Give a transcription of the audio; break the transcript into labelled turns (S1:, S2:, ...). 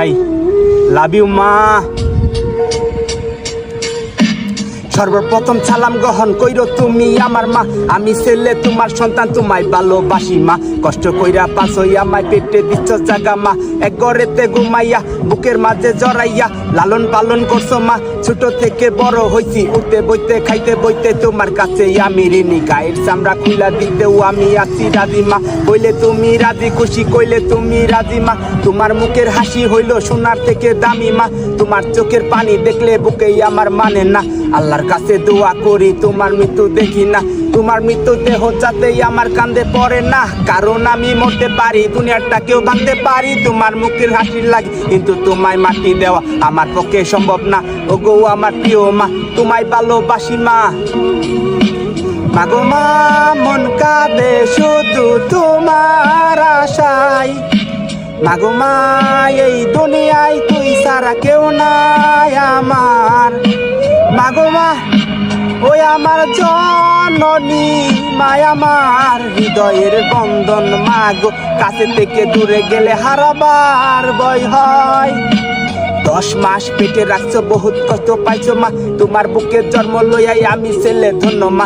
S1: নাই। Love you মা। সর্বপ্রথম সালাম গ্রহণ কইরো তুমি আমার মা, আমি ছেলে তোমার সন্তান, তোমায় ভালোবাসি মা। কষ্ট কইরা পাস হইয়া আমায় পেটে দিচ্ছ জাগা মা, এক ঘরেতে ঘুমাইয়া বুকের মাঝে জড়াইয়া লালন পালন করছো মা। ছোট থেকে বড় হইছি, উঠতে বইতে খাইতে বইতে তোমার কাছে আমি ঋণী। গায়ের চামড়া খুইলা দিতেও আমি আছি রাজি মা, কইলে তুমি রাজি, খুশি কইলে তুমি রাজি মা। তোমার মুখের হাসি হইল সোনার থেকে দামি মা, তোমার চোখের পানি দেখলে বুকেই আমার মানে না। আল্লাহর কাছে দোয়া করি তোমার মৃত্যু দেখি না, তোমার মৃত্যু দেহ যাতেই আমার কান্দে পড়ে না। কারণ আমি মরতে পারি, দুনিয়াটাকেও ভাঙতে পারি, তোমার মুখের হাসি লাগে, কিন্তু তোমায় মাটি দেওয়া আমার পক্ষে সম্ভব না। ও গো আমার প্রিয় মা, তোমায় ভালোবাসি মা। মাগো মা মন কাঁদে শুধু তোমার আশায়, মাগো মা এই দুনিয়ায় তুই ছাড়া কেউ নাই আমার। মাগো মা ওই আমার জননী, মায় আমার হৃদয়ের বন্ধন মাগো, কাছে থেকে দূরে গেলে হারাবার ভয় হয়। 10 মাস পেটে রাখছো, বহুত কষ্ট পাইছো মা, তোমার বুকে জন্ম লইয়াই আমি ছেলে ধন্য মা।